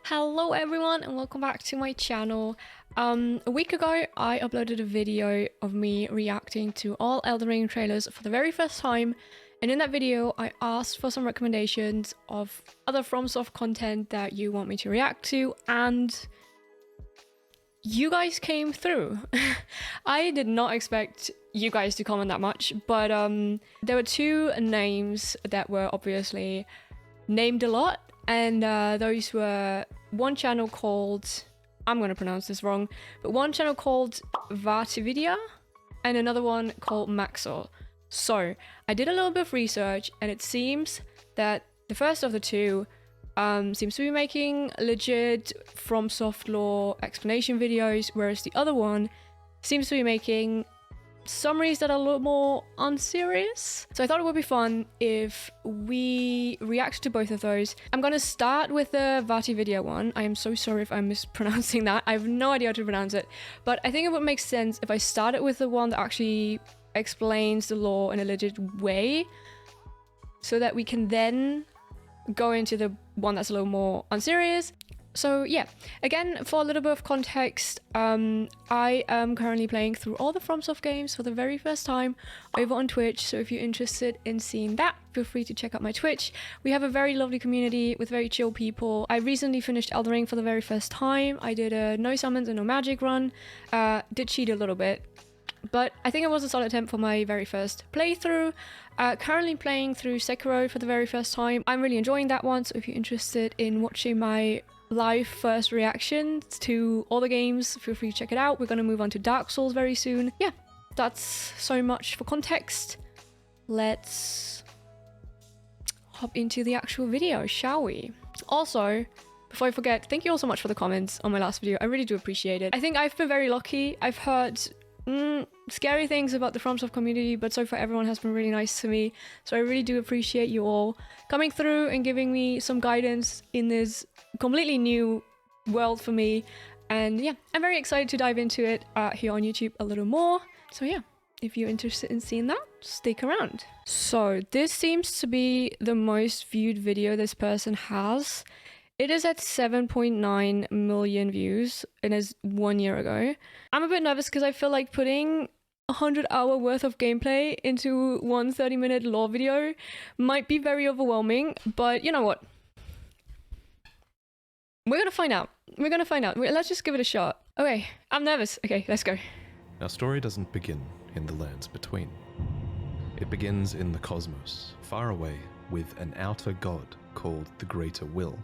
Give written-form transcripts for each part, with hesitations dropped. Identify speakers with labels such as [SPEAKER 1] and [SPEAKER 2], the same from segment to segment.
[SPEAKER 1] Hello everyone and welcome back to my channel. A week ago I uploaded a video of me reacting to all Elden Ring trailers for the very first time, and in that video I asked for some recommendations of other FROMSOFT content that you want me to react to, and you guys came through. I did not expect you guys to comment that much, but there were two names that were obviously named a lot. And those were one channel called, I'm going to pronounce this wrong, but one channel called VaatiVidya and another one called Maxor. So I did a little bit of research and it seems that the first of the two seems to be making legit FROMSOFT lore explanation videos, whereas the other one seems to be making summaries that are a little more unserious. So I thought it would be fun if we react to both of those. I'm gonna start with the VaatiVidya one. I am so sorry if I'm mispronouncing that. I have no idea how to pronounce it, but I think it would make sense if I started with the one that actually explains the lore in a legit way, so that we can then go into the one that's a little more unserious. So yeah, again, for a little bit of context, I am currently playing through all the FROMSOFT games for the very first time over on Twitch, so if you're interested in seeing that, feel free to check out my Twitch. We have a very lovely community with very chill people. I recently finished Elden Ring for the very first time. I did a no summons and no magic run, did cheat a little bit, but I think it was a solid attempt for my very first playthrough. Currently playing through Sekiro for the very first time. I'm really enjoying that one, so if you're interested in watching my live first reactions to all the games, feel free to check it out. We're going to move on to Dark Souls very soon. Yeah, that's so much for context. Let's hop into the actual video, shall we? Also, before I forget, thank you all so much for the comments on my last video. I really do appreciate it. I think I've been very lucky. I've heard scary things about the FROMSOFT community, but so far everyone has been really nice to me. So I really do appreciate you all coming through and giving me some guidance in this completely new world for me. And yeah, I'm very excited to dive into it here on YouTube a little more. So yeah, if you're interested in seeing that, stick around. So this seems to be the most viewed video this person has. It is at 7.9 million views, and is 1 year ago. I'm a bit nervous because I feel like putting 100-hour worth of gameplay into one 30-minute lore video might be very overwhelming, but you know what? We're gonna find out. We're gonna find out. Let's just give it a shot. Okay, I'm nervous. Okay, let's go.
[SPEAKER 2] Our story doesn't begin in the lands between. It begins in the cosmos, far away, with an outer god called the Greater Will.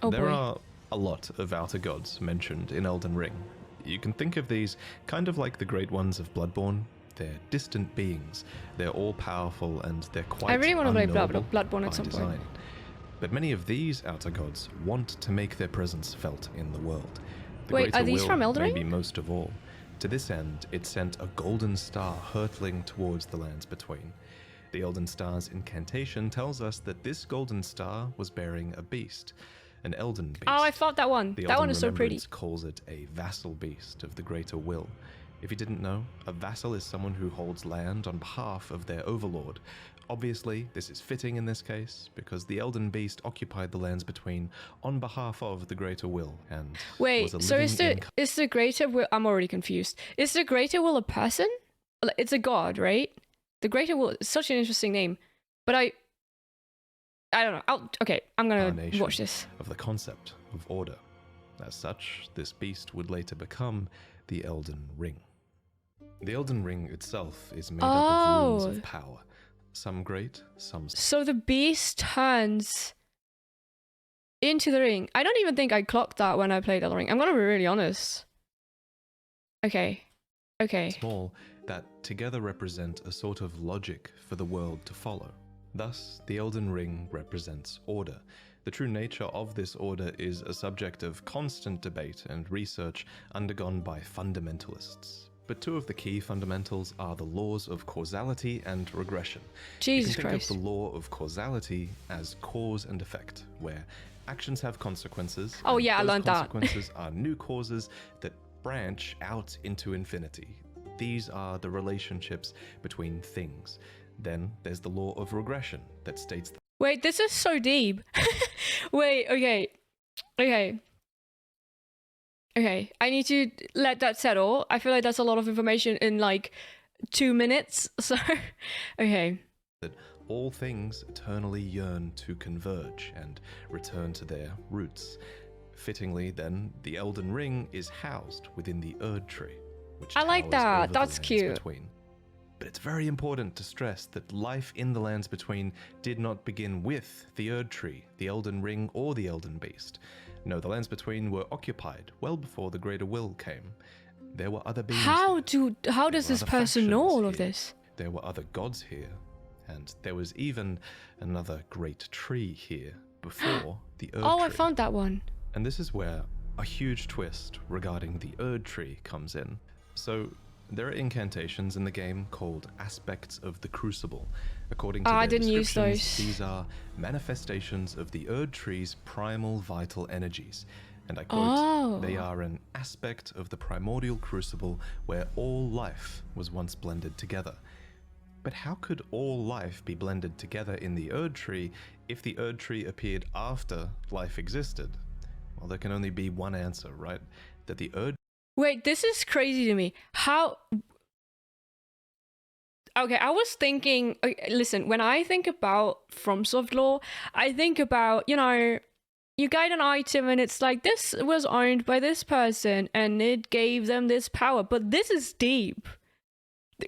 [SPEAKER 1] Oh
[SPEAKER 2] There
[SPEAKER 1] boy.
[SPEAKER 2] are a lot of outer gods mentioned in Elden Ring. You can think of these kind of like the great ones of Bloodborne. They're distant beings. They're all-powerful and they're quite
[SPEAKER 1] I really want to play
[SPEAKER 2] unknowable
[SPEAKER 1] Bloodborne
[SPEAKER 2] by
[SPEAKER 1] at some point.
[SPEAKER 2] design. But many of these outer gods want to make their presence felt in the world. The
[SPEAKER 1] Wait,
[SPEAKER 2] Greater
[SPEAKER 1] are these
[SPEAKER 2] Will,
[SPEAKER 1] from Elden Ring?
[SPEAKER 2] maybe most of all. To this end, it sent a golden star hurtling towards the lands between. The Elden Star's incantation tells us that this golden star was bearing a beast. An Elden beast.
[SPEAKER 1] Oh, I fought that one.
[SPEAKER 2] The
[SPEAKER 1] That one
[SPEAKER 2] Elden
[SPEAKER 1] is so pretty.
[SPEAKER 2] Remembrance calls it a vassal beast of the Greater Will. If you didn't know, a vassal is someone who holds land on behalf of their overlord. Obviously, this is fitting in this case, because the Elden Beast occupied the lands between on behalf of the Greater Will, and
[SPEAKER 1] Wait,
[SPEAKER 2] was a
[SPEAKER 1] so
[SPEAKER 2] living
[SPEAKER 1] is the Greater Will... I'm already confused. Is the Greater Will a person? It's a god, right? The Greater Will is such an interesting name, but I don't know. Okay, I'm gonna
[SPEAKER 2] incarnation
[SPEAKER 1] watch this.
[SPEAKER 2] of the concept of order. As such, this beast would later become the Elden Ring. The Elden Ring itself is made up of runes of power. Some great, some...
[SPEAKER 1] So the beast turns into the ring. I don't even think I clocked that when I played Elden Ring. I'm gonna be really honest. Okay.
[SPEAKER 2] small, that together represent a sort of logic for the world to follow. Thus, the Elden Ring represents order. The true nature of this order is a subject of constant debate and research undergone by fundamentalists. But two of the key fundamentals are the laws of causality and regression.
[SPEAKER 1] Jesus
[SPEAKER 2] you can
[SPEAKER 1] Christ.
[SPEAKER 2] think of the law of causality as cause and effect, where actions have consequences.
[SPEAKER 1] Oh
[SPEAKER 2] and
[SPEAKER 1] yeah, I
[SPEAKER 2] those
[SPEAKER 1] learned that.
[SPEAKER 2] consequences are new causes that branch out into infinity. These are the relationships between things. Then there's the law of regression that states
[SPEAKER 1] Wait, this is so deep. Wait, okay. Okay. Okay, I need to let that settle. I feel like that's a lot of information in like 2 minutes. So, okay.
[SPEAKER 2] That all things eternally yearn to converge and return to their roots. Fittingly, then, the Elden Ring is housed within the Erdtree, which
[SPEAKER 1] I like
[SPEAKER 2] towers
[SPEAKER 1] that.
[SPEAKER 2] over
[SPEAKER 1] That's
[SPEAKER 2] the lands
[SPEAKER 1] cute.
[SPEAKER 2] between. But it's very important to stress that life in the lands between did not begin with the Erdtree, the Elden Ring, or the Elden Beast. No, the lands between were occupied well before the Greater Will came. There were other beings
[SPEAKER 1] How
[SPEAKER 2] here.
[SPEAKER 1] does this person know all of this?
[SPEAKER 2] There were other gods here, and there was even another great tree here before the Erdtree.
[SPEAKER 1] Oh, I found that one.
[SPEAKER 2] And this is where a huge twist regarding the Erdtree comes in. So, there are incantations in the game called aspects of the crucible. According to their
[SPEAKER 1] I didn't use
[SPEAKER 2] descriptions,
[SPEAKER 1] those.
[SPEAKER 2] these are manifestations of the Erdtree's primal vital energies. And I quote, they are an aspect of the primordial crucible where all life was once blended together. But how could all life be blended together in the Erdtree if the Erdtree appeared after life existed? Well, there can only be one answer, right? That the Erdtree...
[SPEAKER 1] Wait, this is crazy to me. How... Okay, I was thinking... Okay, listen, when I think about FROMSOFT lore, I think about, you know, you get an item and it's like, this was owned by this person and it gave them this power. But this is deep.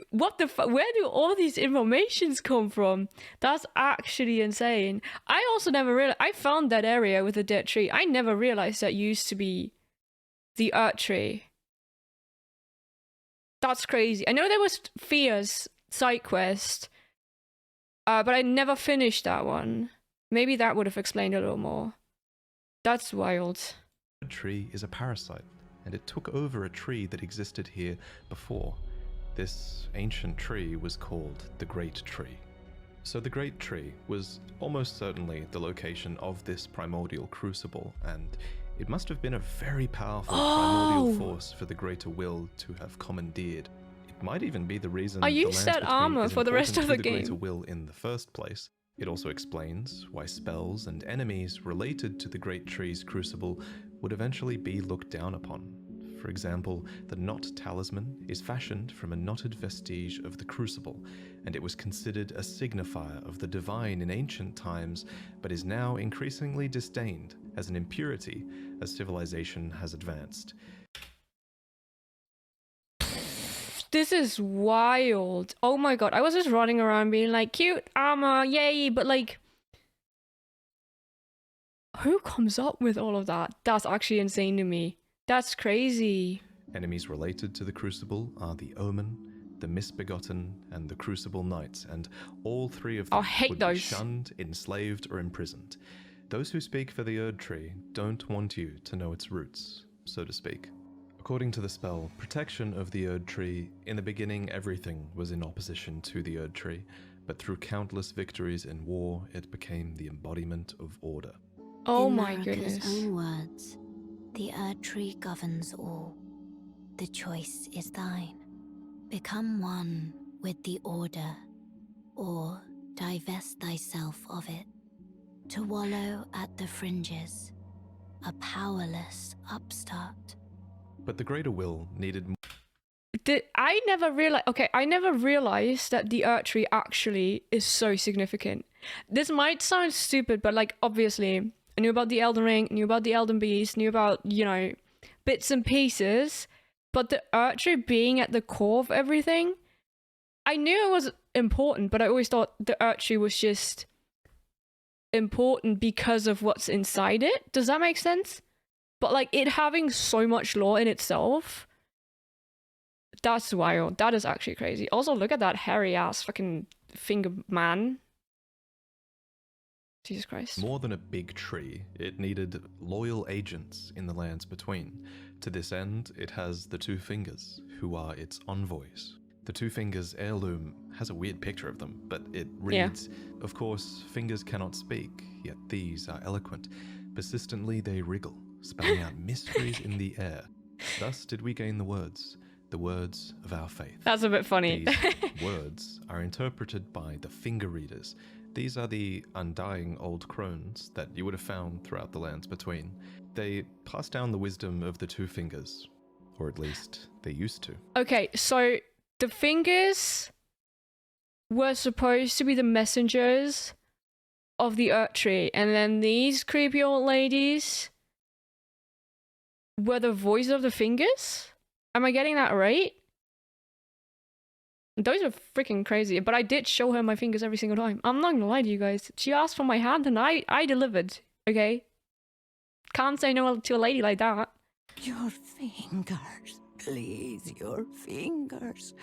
[SPEAKER 1] What the fuck? Where do all these informations come from? That's actually insane. I also never realized... I found that area with the dead tree. I never realized that used to be the Erdtree. That's crazy. I know there was Fia's side quest, but I never finished that one. Maybe that would have explained a little more. That's wild.
[SPEAKER 2] Erdtree is a parasite, and it took over a tree that existed here before. This ancient tree was called the Great Tree. So the Great Tree was almost certainly the location of this primordial crucible, and it must have been a very powerful primordial force for the Greater Will to have commandeered. It might even be the reason
[SPEAKER 1] I used that armor for the rest of the game.
[SPEAKER 2] Greater Will in the first place. It also explains why spells and enemies related to the Great Tree's crucible would eventually be looked down upon. For example, the knot talisman is fashioned from a knotted vestige of the crucible, and it was considered a signifier of the divine in ancient times, but is now increasingly disdained as an impurity as civilization has advanced.
[SPEAKER 1] This is wild. Oh my god, I was just running around being like, cute armor, yay, but like... Who comes up with all of that? That's actually insane to me. That's crazy.
[SPEAKER 2] Enemies related to the Crucible are the Omen, the Misbegotten, and the Crucible Knights, and all three of them would be shunned, enslaved, or imprisoned. Those who speak for the Erdtree don't want you to know its roots, so to speak. According to the spell, Protection of the Erdtree, in the beginning everything was in opposition to the Erdtree, but through countless victories in war, it became the embodiment of order.
[SPEAKER 1] Oh
[SPEAKER 3] in
[SPEAKER 1] my
[SPEAKER 3] Marika's
[SPEAKER 1] goodness.
[SPEAKER 3] own words, the Erdtree governs all. The choice is thine. Become one with the order, or divest thyself of it, to wallow at the fringes, a powerless upstart.
[SPEAKER 2] But the Greater Will needed more.
[SPEAKER 1] I never realized that the Erdtree actually is so significant. This might sound stupid, but like obviously I knew about the Elden Ring, knew about the Elden Beast, knew about, you know, bits and pieces, but the Erdtree being at the core of everything, I knew it was important, but I always thought the Erdtree was just important because of what's inside it. Does that make sense? But like it having so much lore in itself, that's wild. That is actually crazy. Also, look at that hairy ass fucking finger man. Jesus Christ.
[SPEAKER 2] More than a big tree, it needed loyal agents in the lands between. To this end, it has the Two Fingers, who are its envoys. The Two Fingers heirloom has a weird picture of them, but it reads, Of course, fingers cannot speak, yet these are eloquent. Persistently they wriggle, spelling out mysteries in the air. Thus did we gain the words of our faith.
[SPEAKER 1] That's a bit funny.
[SPEAKER 2] These words are interpreted by the finger readers, These are the undying old crones that you would have found throughout the lands between. They pass down the wisdom of the two fingers, or at least they used to.
[SPEAKER 1] Okay, so the fingers were supposed to be the messengers of the Erdtree, and then these creepy old ladies were the voice of the fingers? Am I getting that right? Those are freaking crazy, but I did show her my fingers every single time. I'm not gonna lie to you guys. She asked for my hand and I delivered, okay? Can't say no to a lady like that.
[SPEAKER 4] Your fingers, please, your fingers.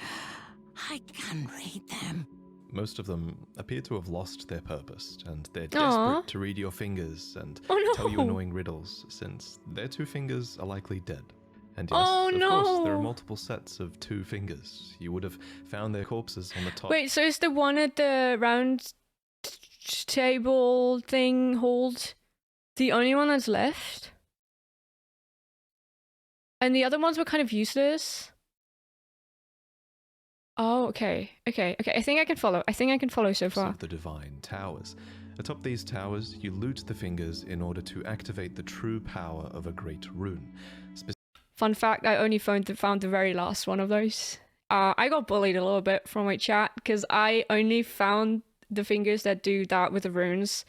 [SPEAKER 4] I can read them.
[SPEAKER 2] Most of them appear to have lost their purpose, and they're
[SPEAKER 1] Aw.
[SPEAKER 2] desperate to read your fingers and
[SPEAKER 1] Oh no!
[SPEAKER 2] tell you annoying riddles, since their two fingers are likely dead. And yes,
[SPEAKER 1] Oh,
[SPEAKER 2] of course, there are
[SPEAKER 1] no.
[SPEAKER 2] multiple sets of two fingers. You would have found their corpses on the top.
[SPEAKER 1] Wait, so is the one at the round table thing hold the only one that's left? And the other ones were kind of useless? Oh, okay. Okay, okay. I think I can follow. I think I can follow so far.
[SPEAKER 2] Of the divine towers. Atop these towers, you loot the fingers in order to activate the true power of a great rune.
[SPEAKER 1] Fun fact, I only found the very last one of those. I got bullied a little bit from my chat because I only found the fingers that do that with the runes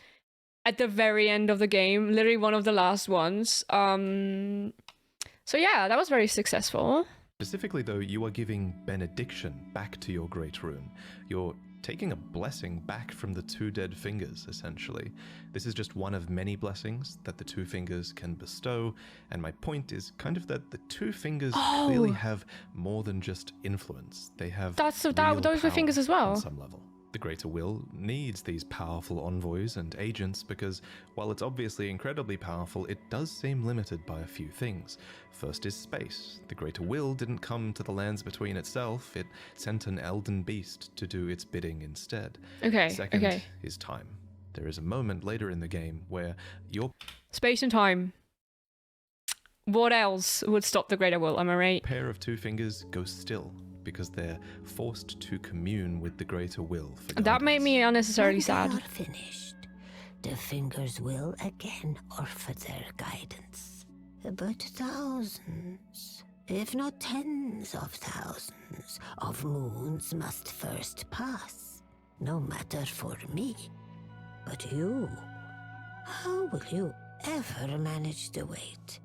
[SPEAKER 1] at the very end of the game, literally one of the last ones. So yeah, that was very successful.
[SPEAKER 2] Specifically though, you are giving benediction back to your great rune. You're taking a blessing back from the two dead fingers, essentially. This is just one of many blessings that the two fingers can bestow, and my point is kind of that the two fingers clearly have more than just influence. They have
[SPEAKER 1] Those were
[SPEAKER 2] power
[SPEAKER 1] fingers as well.
[SPEAKER 2] on some level. The Greater Will needs these powerful envoys and agents because, while it's obviously incredibly powerful, it does seem limited by a few things. First is space. The Greater Will didn't come to the lands between itself, it sent an elden beast to do its bidding instead.
[SPEAKER 1] Okay,
[SPEAKER 2] Second
[SPEAKER 1] okay.
[SPEAKER 2] is time. There is a moment later in the game where your
[SPEAKER 1] Space and time. What else would stop the Greater Will, am I right?
[SPEAKER 2] pair of two fingers go still because they're forced to commune with the Greater Will for
[SPEAKER 1] That made
[SPEAKER 2] guidance.
[SPEAKER 1] me unnecessarily
[SPEAKER 4] When
[SPEAKER 1] sad.
[SPEAKER 4] they are finished, the fingers will again offer their guidance. But thousands, if not tens of thousands, of moons must first pass. No matter for me. But you, how will you ever manage to wait?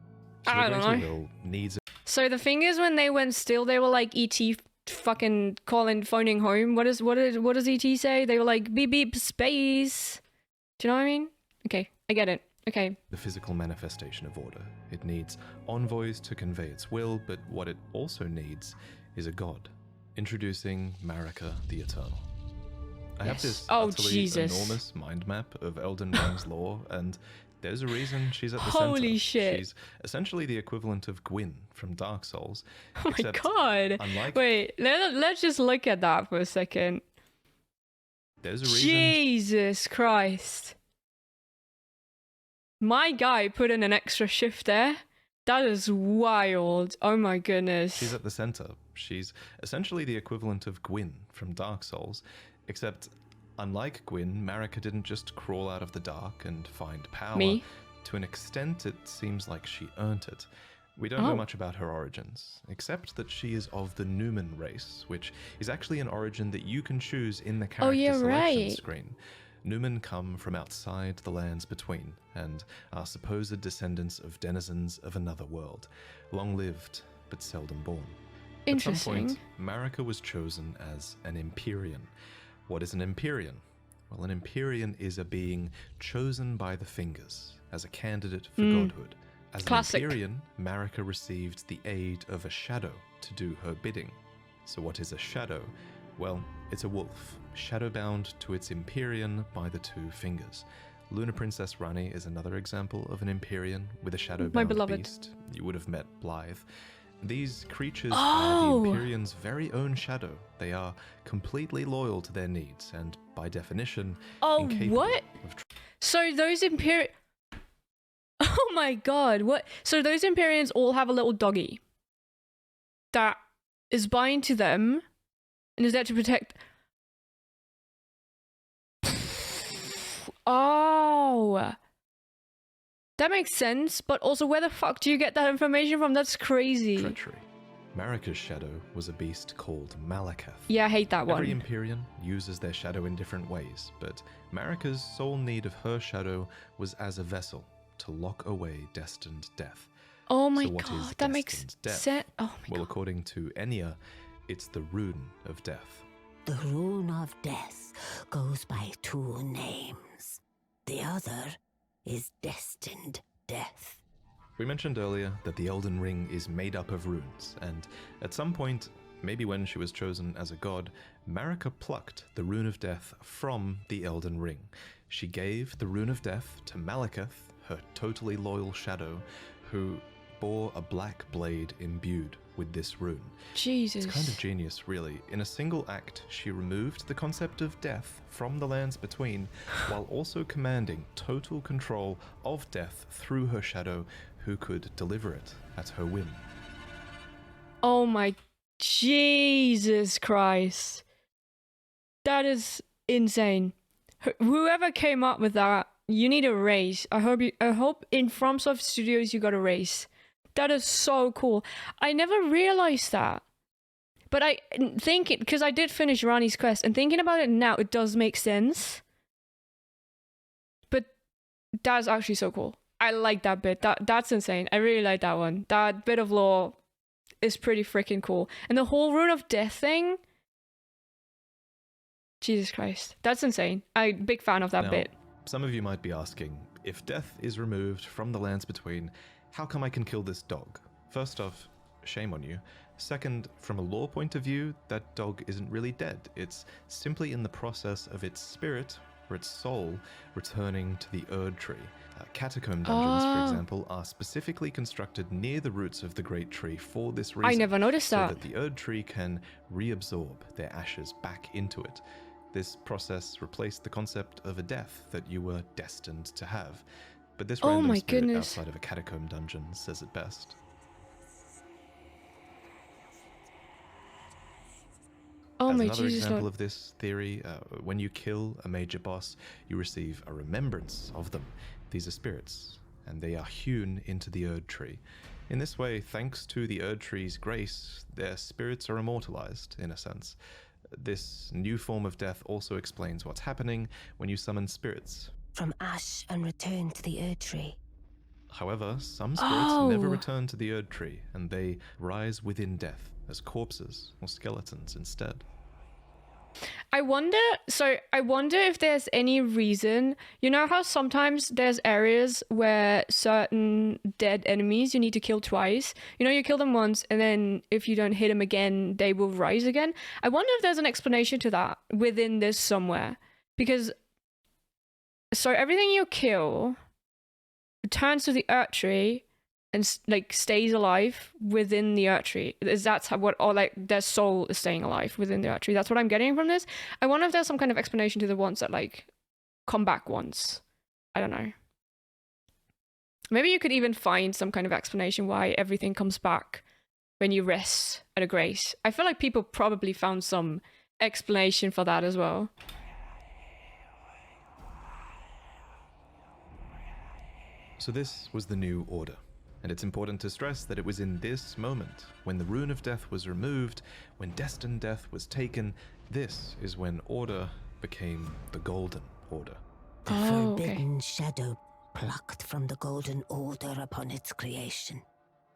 [SPEAKER 2] So
[SPEAKER 1] I
[SPEAKER 2] the
[SPEAKER 1] don't
[SPEAKER 2] Greater
[SPEAKER 1] know.
[SPEAKER 2] Will needs
[SPEAKER 1] So the fingers, when they went still, they were like ET fucking phoning home. What does ET say? They were like beep beep space. Do you know what I mean? Okay, I get it. Okay.
[SPEAKER 2] the physical manifestation of order. It needs envoys to convey its will, but what it also needs is a god. Introducing Marika the Eternal. I have
[SPEAKER 1] Yes.
[SPEAKER 2] this
[SPEAKER 1] Oh,
[SPEAKER 2] utterly
[SPEAKER 1] Jesus.
[SPEAKER 2] enormous mind map of Elden Ring's lore, and there's a reason she's at the
[SPEAKER 1] Holy
[SPEAKER 2] center.
[SPEAKER 1] shit.
[SPEAKER 2] She's essentially the equivalent of Gwyn from Dark Souls.
[SPEAKER 1] Oh my
[SPEAKER 2] except
[SPEAKER 1] god.
[SPEAKER 2] Unlike,
[SPEAKER 1] Wait, let's just look at that for a second.
[SPEAKER 2] there's a reason
[SPEAKER 1] Jesus Christ. My guy put in an extra shift there. That is wild. Oh my goodness.
[SPEAKER 2] she's at the center. She's essentially the equivalent of Gwyn from Dark Souls, except unlike Gwyn, Marika didn't just crawl out of the dark and find power.
[SPEAKER 1] Me?
[SPEAKER 2] To an extent, it seems like she earned it. We don't know
[SPEAKER 1] Oh.
[SPEAKER 2] much about her origins, except that she is of the Newman race, which is actually an origin that you can choose in the character
[SPEAKER 1] yeah,
[SPEAKER 2] selection
[SPEAKER 1] right.
[SPEAKER 2] screen. Newman come from outside the lands between, and are supposed descendants of denizens of another world, long-lived but seldom born. At some
[SPEAKER 1] Interesting.
[SPEAKER 2] point, Marika was chosen as an Empyrean. What is an Empyrean? Well, an Empyrean is a being chosen by the fingers as a candidate for godhood. As
[SPEAKER 1] Classic.
[SPEAKER 2] an Empyrean, Marika received the aid of a shadow to do her bidding. So what is a shadow? Well, it's a wolf, shadowbound to its Empyrean by the two fingers. Lunar Princess Rani is another example of an Empyrean with a shadowbound
[SPEAKER 1] beloved.
[SPEAKER 2] beast. You would have met Blythe. These creatures
[SPEAKER 1] Oh.
[SPEAKER 2] are the Empyrean's very own shadow. They are completely loyal to their needs and, by definition,
[SPEAKER 1] Oh,
[SPEAKER 2] incapable
[SPEAKER 1] what?
[SPEAKER 2] of
[SPEAKER 1] So those Imperial... Oh my god, what? So those Empyreans all have a little doggy that is bind to them and is there to protect... Oh, that makes sense. But also, where the fuck do you get that information from? That's crazy.
[SPEAKER 2] Treachery. Marika's shadow was a beast called Malakath.
[SPEAKER 1] Yeah, I hate that
[SPEAKER 2] Every
[SPEAKER 1] one.
[SPEAKER 2] Empyrean uses their shadow in different ways, but Marika's sole need of her shadow was as a vessel to lock away destined death.
[SPEAKER 1] Oh my
[SPEAKER 2] So what is
[SPEAKER 1] god, that makes
[SPEAKER 2] destined death?
[SPEAKER 1] sense. Oh my
[SPEAKER 2] Well,
[SPEAKER 1] god.
[SPEAKER 2] according to Enya, it's the rune of death.
[SPEAKER 4] The rune of death goes by 2 names. The other is destined death.
[SPEAKER 2] We mentioned earlier that the Elden Ring is made up of runes, and at some point, maybe when she was chosen as a god, Marika plucked the rune of death from the Elden Ring. She gave the rune of death to Malakath, her totally loyal shadow, who bore a black blade imbued with this rune.
[SPEAKER 1] Jesus.
[SPEAKER 2] It's kind of genius, really. In a single act, she removed the concept of death from the lands between, while also commanding total control of death through her shadow, who could deliver it at her whim.
[SPEAKER 1] Oh my Jesus Christ. That is insane. Whoever came up with that, you need a raise. I hope in FROMSOFT Studios you got a raise. That is so cool. I never realized that. But I think it, because I did finish Rani's quest, and thinking about it now, it does make sense. But that's actually so cool. I like that bit. That's insane. I really like that one. That bit of lore is pretty freaking cool. And the whole rune of death thing, Jesus Christ, that's insane. I'm a big fan of that
[SPEAKER 2] Now,
[SPEAKER 1] bit.
[SPEAKER 2] some of you might be asking, if death is removed from the lands between, how come I can kill this dog? First off, shame on you. Second, from a lore point of view, that dog isn't really dead. It's simply in the process of its spirit, or its soul, returning to the Erdtree. Catacomb dungeons, for example, are specifically constructed near the roots of the Great Tree for this reason.
[SPEAKER 1] I never noticed
[SPEAKER 2] so
[SPEAKER 1] that.
[SPEAKER 2] that the Erdtree can reabsorb their ashes back into it. This process replaced the concept of a death that you were destined to have. But this random
[SPEAKER 1] my
[SPEAKER 2] spirit
[SPEAKER 1] goodness.
[SPEAKER 2] outside of a catacomb dungeon says it best.
[SPEAKER 1] Oh
[SPEAKER 2] As
[SPEAKER 1] my
[SPEAKER 2] another
[SPEAKER 1] Jesus
[SPEAKER 2] example
[SPEAKER 1] Lord.
[SPEAKER 2] of this theory, when you kill a major boss, you receive a remembrance of them. These are spirits, and they are hewn into the Erdtree. In this way, thanks to the Erdtree's grace, their spirits are immortalized, in a sense. This new form of death also explains what's happening when you summon spirits.
[SPEAKER 4] From ash and return to the Erdtree.
[SPEAKER 2] However, some spirits never
[SPEAKER 1] Oh.
[SPEAKER 2] return to the Erdtree, and they rise within death as corpses or skeletons instead.
[SPEAKER 1] I wonder if there's any reason, you know how sometimes there's areas where certain dead enemies you need to kill twice? You know, you kill them once, and then if you don't hit them again, they will rise again. I wonder if there's an explanation to that within this somewhere. Because, so everything you kill returns to the Erdtree and like stays alive within the Erdtree. Is that or like their soul is staying alive within the Erdtree? That's what I'm getting from this. I wonder if there's some kind of explanation to the ones that like come back once. I don't know. Maybe you could even find some kind of explanation why everything comes back when you rest at a grace. I feel like people probably found some explanation for that as well.
[SPEAKER 2] So this was the new order. And it's important to stress that it was in this moment, when the rune of death was removed, when destined death was taken, this is when order became the golden order.
[SPEAKER 4] The
[SPEAKER 1] Oh, okay.
[SPEAKER 4] forbidden shadow plucked from the golden order upon its creation.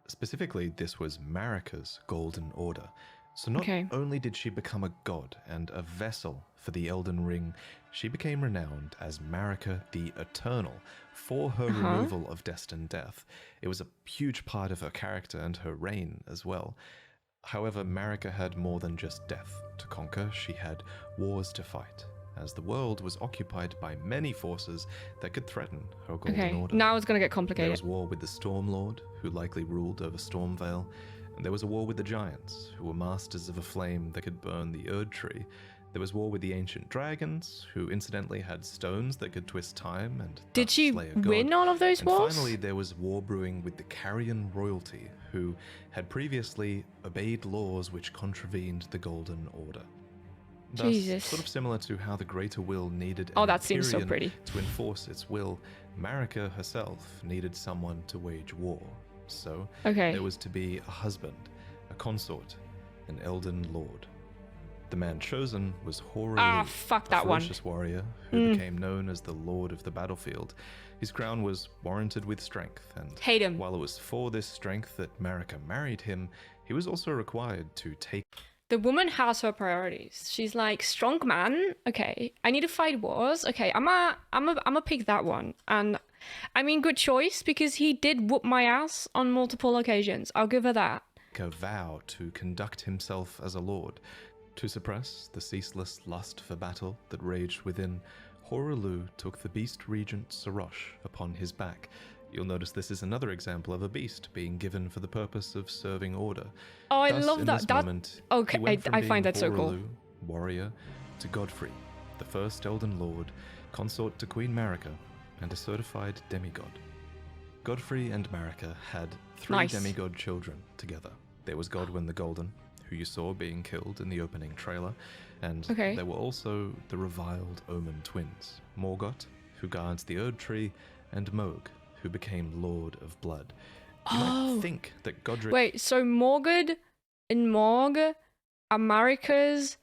[SPEAKER 2] Specifically, this was Marika's golden order. So not
[SPEAKER 1] Okay.
[SPEAKER 2] only did she become a god and a vessel for the Elden Ring, she became renowned as Marika the Eternal for her removal of destined death. It was a huge part of her character and her reign as well. However, Marika had more than just death to conquer. She had wars to fight, as the world was occupied by many forces that could threaten her golden
[SPEAKER 1] Okay,
[SPEAKER 2] order.
[SPEAKER 1] now it's gonna get
[SPEAKER 2] There
[SPEAKER 1] complicated.
[SPEAKER 2] was war with the Stormlord, who likely ruled over Stormvale, and there was a war with the Giants, who were masters of a flame that could burn the Erdtree. There was war with the ancient dragons, who incidentally had stones that could twist time and
[SPEAKER 1] Did
[SPEAKER 2] thus
[SPEAKER 1] she
[SPEAKER 2] slay a god.
[SPEAKER 1] win all of those
[SPEAKER 2] And
[SPEAKER 1] wars?
[SPEAKER 2] finally, there was war brewing with the Carian royalty, who had previously obeyed laws which contravened the Golden Order. Thus,
[SPEAKER 1] Jesus.
[SPEAKER 2] sort of similar to how the Greater Will needed
[SPEAKER 1] Oh,
[SPEAKER 2] an
[SPEAKER 1] that seems so
[SPEAKER 2] Empyrean
[SPEAKER 1] pretty.
[SPEAKER 2] to enforce its will, Marika herself needed someone to wage war. So,
[SPEAKER 1] Okay.
[SPEAKER 2] there was to be a husband, a consort, an Elden Lord. The man chosen was Hoarah
[SPEAKER 1] Ah,
[SPEAKER 2] Loux,
[SPEAKER 1] fuck
[SPEAKER 2] a
[SPEAKER 1] that one.
[SPEAKER 2] ferocious warrior who became known as the Lord of the Battlefield. His crown was warranted with strength, and
[SPEAKER 1] Hate him.
[SPEAKER 2] while it was for this strength that Marika married him, he was also required to take
[SPEAKER 1] The woman has her priorities. She's like, strong man. Okay, I need to fight wars. Okay, I'm a pick that one. And I mean, good choice because he did whoop my ass on multiple occasions. I'll give her that.
[SPEAKER 2] a vow to conduct himself as a lord. To suppress the ceaseless lust for battle that raged within, Hoarah Loux took the beast regent Sarosh upon his back. You'll notice this is another example of a beast being given for the purpose of serving order.
[SPEAKER 1] Oh, I
[SPEAKER 2] Thus,
[SPEAKER 1] love
[SPEAKER 2] in
[SPEAKER 1] that.
[SPEAKER 2] this
[SPEAKER 1] That
[SPEAKER 2] moment,
[SPEAKER 1] okay,
[SPEAKER 2] he went from
[SPEAKER 1] I find
[SPEAKER 2] being
[SPEAKER 1] that so
[SPEAKER 2] Hoarah
[SPEAKER 1] cool.
[SPEAKER 2] Loux, warrior, to Godfrey, the first Elden Lord, consort to Queen Marika, and a certified demigod. Godfrey and Marika had 3
[SPEAKER 1] Nice.
[SPEAKER 2] demigod children together. There was Godwyn the Golden, who you saw being killed in the opening trailer, and
[SPEAKER 1] Okay.
[SPEAKER 2] there were also the reviled Omen twins, Morgoth, who guards the Erdtree, and Mohg, who became Lord of Blood. You
[SPEAKER 1] Oh.
[SPEAKER 2] might think that Godric
[SPEAKER 1] Wait, so Morgud and Morg are Marika's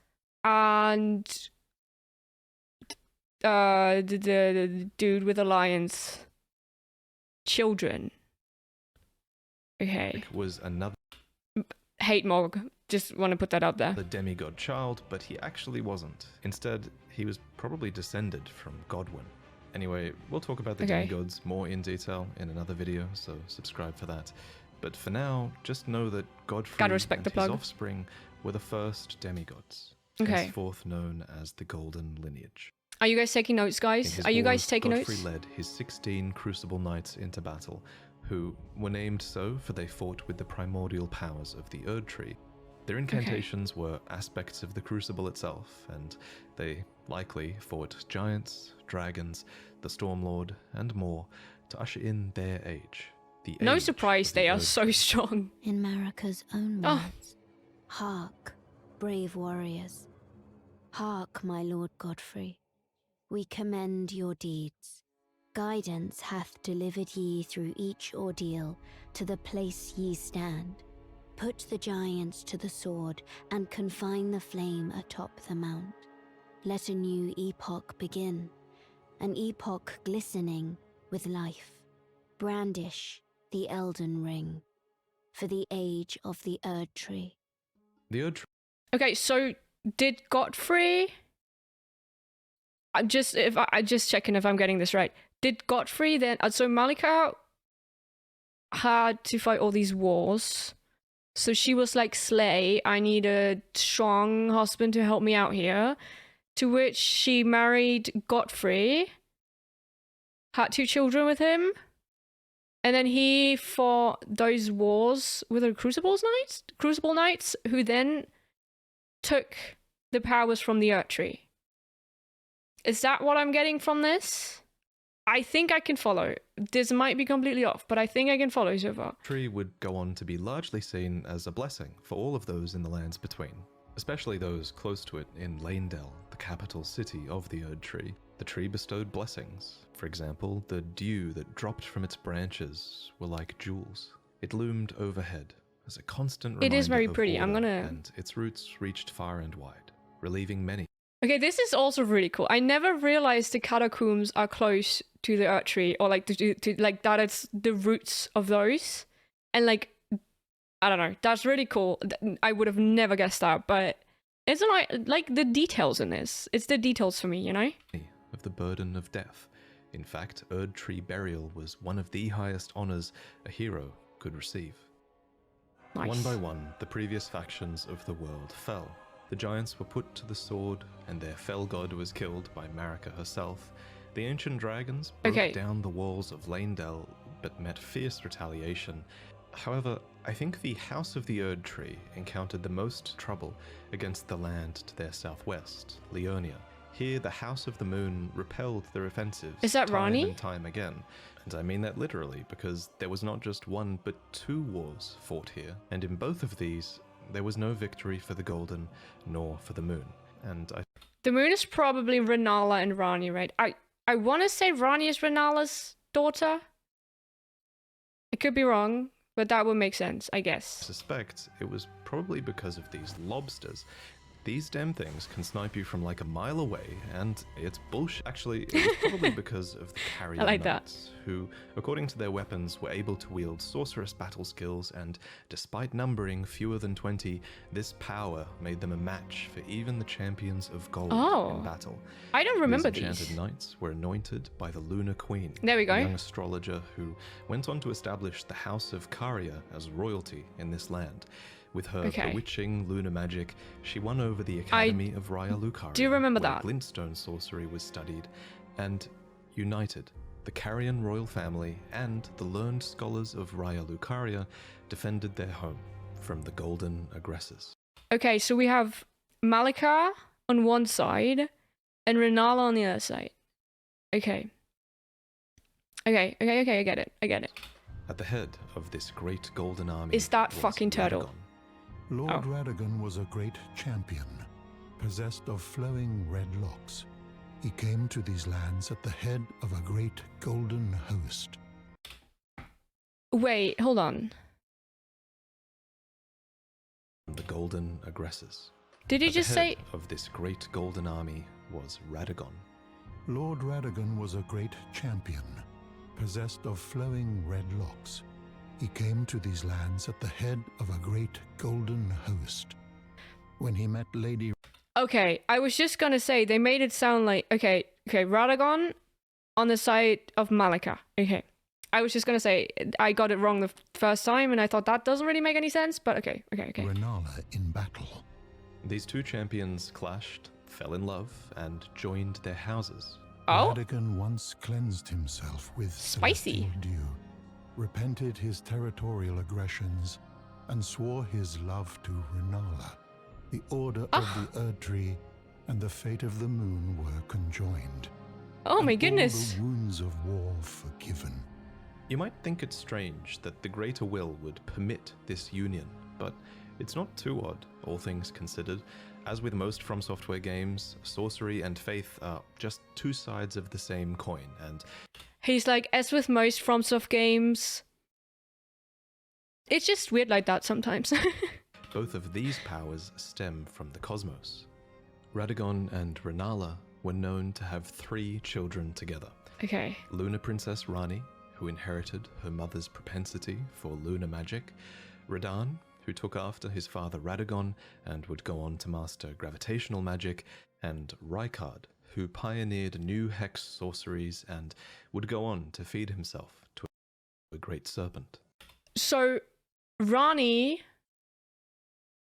[SPEAKER 1] and the dude with the lions children. Okay.
[SPEAKER 2] was another
[SPEAKER 1] Hate Morg. Just want to put that out there.
[SPEAKER 2] demigod child, but he actually wasn't. Instead, he was probably descended from Godwyn. Anyway, we'll talk about the
[SPEAKER 1] Okay.
[SPEAKER 2] demigods more in detail in another video, so subscribe for that. But for now, just know that Godfrey
[SPEAKER 1] Gotta respect
[SPEAKER 2] and
[SPEAKER 1] the
[SPEAKER 2] his
[SPEAKER 1] plug.
[SPEAKER 2] offspring were the first demigods,
[SPEAKER 1] Okay.
[SPEAKER 2] henceforth known as the Golden Lineage.
[SPEAKER 1] Are you guys taking notes,
[SPEAKER 2] In
[SPEAKER 1] guys?
[SPEAKER 2] his
[SPEAKER 1] Are you guys
[SPEAKER 2] wars,
[SPEAKER 1] taking
[SPEAKER 2] Godfrey
[SPEAKER 1] notes?
[SPEAKER 2] led his 16 Crucible Knights into battle, who were named so for they fought with the primordial powers of the Erdtree. Their incantations were aspects of the Crucible itself, and they likely fought giants, dragons, the Stormlord, and more to usher in their age. The
[SPEAKER 1] No
[SPEAKER 2] age
[SPEAKER 1] surprise,
[SPEAKER 2] of the
[SPEAKER 1] they are
[SPEAKER 2] Erdtree.
[SPEAKER 1] so strong.
[SPEAKER 3] In Marika's own
[SPEAKER 1] Oh.
[SPEAKER 3] words, hark, brave warriors. Hark, my lord Godfrey. We commend your deeds. Guidance hath delivered ye through each ordeal to the place ye stand. Put the giants to the sword and confine the flame atop the mount. Let a new epoch begin, an epoch glistening with life. Brandish the Elden Ring for the age of the Erdtree.
[SPEAKER 2] The Erdtree
[SPEAKER 1] Okay, so did Godfrey? I'm just checking if I'm getting this right. Did Godfrey then? So Marika had to fight all these wars. So she was like, "Slay, I need a strong husband to help me out here." To which she married Godfrey, had 2 children with him, and then he fought those wars with the Crucible Knights, who then took the powers from the Erdtree. Is that what I'm getting from this? I think I can follow. This might be completely off, but I think I can follow so far.
[SPEAKER 2] tree would go on to be largely seen as a blessing for all of those in the lands between, especially those close to it in Leyndell, the capital city of the Erdtree. The tree bestowed blessings. For example, the dew that dropped from its branches were like jewels. It loomed overhead as a constant reminder
[SPEAKER 1] It is very
[SPEAKER 2] of
[SPEAKER 1] pretty. I'm
[SPEAKER 2] order,
[SPEAKER 1] gonna-
[SPEAKER 2] and its roots reached far and wide, relieving many.
[SPEAKER 1] Okay, this is also really cool. I never realized the catacombs are close to the Erdtree, or like to like that it's the roots of those. And like, I don't know, that's really cool. I would have never guessed that, but isn't like the details in this? It's the details for me, you know?
[SPEAKER 2] Of the burden of death. In fact, Erdtree burial was one of the highest honors a hero could receive.
[SPEAKER 1] Nice.
[SPEAKER 2] One by one, the previous factions of the world fell. The giants were put to the sword, and their fell god was killed by Marika herself. The ancient dragons broke
[SPEAKER 1] Okay.
[SPEAKER 2] down the walls of Leyndell, but met fierce retaliation. However, I think the House of the Erdtree encountered the most trouble against the land to their southwest, Leonia. Here, the House of the Moon repelled their offensives
[SPEAKER 1] Is that
[SPEAKER 2] time
[SPEAKER 1] Rani?
[SPEAKER 2] and time again. And I mean that literally, because there was not just one, but 2 wars fought here, and in both of these, there was no victory for the Golden, nor for the Moon. and
[SPEAKER 1] The moon is probably Renala and Rani, right? I want to say Rani is Renala's daughter. I could be wrong, but that would make sense, I guess.
[SPEAKER 2] suspect it was probably because of these lobsters. These damn things can snipe you from like a mile away, and it's bullshit. Actually, it was probably because of the Caria
[SPEAKER 1] I like that.
[SPEAKER 2] knights, who, according to their weapons, were able to wield sorcerous battle skills, and despite numbering fewer than 20, this power made them a match for even the champions of gold in battle.
[SPEAKER 1] I don't remember
[SPEAKER 2] These enchanted
[SPEAKER 1] these.
[SPEAKER 2] knights were anointed by the Lunar Queen,
[SPEAKER 1] There we go.
[SPEAKER 2] a young astrologer who went on to establish the House of Caria as royalty in this land. With her bewitching lunar magic, she won over the Academy of Raya Lucaria,
[SPEAKER 1] do remember
[SPEAKER 2] where
[SPEAKER 1] that.
[SPEAKER 2] glintstone sorcery was studied, and united. The Carian royal family and the learned scholars of Raya Lucaria defended their home from the golden aggressors.
[SPEAKER 1] Okay, so we have Marika on one side and Renala on the other side. Okay. Okay, I get it.
[SPEAKER 2] At the head of this great golden army
[SPEAKER 1] Is that
[SPEAKER 2] was
[SPEAKER 1] fucking turtle?
[SPEAKER 2] Radagon.
[SPEAKER 5] Lord Radagon was a great champion, possessed of flowing red locks. He came to these lands at the head of a great golden host.
[SPEAKER 1] Wait, hold on.
[SPEAKER 2] The golden aggressors.
[SPEAKER 1] Did he
[SPEAKER 2] At the
[SPEAKER 1] just say...
[SPEAKER 2] head of this great golden army was Radagon.
[SPEAKER 5] Lord Radagon was a great champion, possessed of flowing red locks. He came to these lands at the head of a great golden host. When he met Lady...
[SPEAKER 1] Okay, I was just gonna say, they made it sound like... Okay, Radagon on the side of Marika. Okay. I was just gonna say, I got it wrong the first time, and I thought that doesn't really make any sense, but okay.
[SPEAKER 5] Renala in battle.
[SPEAKER 2] These two champions clashed, fell in love, and joined their houses.
[SPEAKER 1] Oh?
[SPEAKER 5] Radagon once cleansed himself with
[SPEAKER 1] Spicy.
[SPEAKER 5] celestial dew, repented his territorial aggressions, and swore his love to Renala. The order of the Erdtree and the fate of the moon were conjoined.
[SPEAKER 1] Oh my
[SPEAKER 5] and
[SPEAKER 1] goodness.
[SPEAKER 5] all the wounds of war forgiven.
[SPEAKER 2] You might think it strange that the Greater Will would permit this union, but it's not too odd, all things considered. As with most From Software games, sorcery and faith are just two sides of the same coin, and
[SPEAKER 1] He's like, as with most FromSoft games, it's just weird like that sometimes.
[SPEAKER 2] both of these powers stem from the cosmos. Radagon and Renala were known to have 3 children together.
[SPEAKER 1] Okay.
[SPEAKER 2] Lunar Princess Rani, who inherited her mother's propensity for lunar magic, Radan, who took after his father Radagon and would go on to master gravitational magic, and Rykard, who pioneered new hex sorceries and would go on to feed himself to a great serpent.
[SPEAKER 1] So, Rani,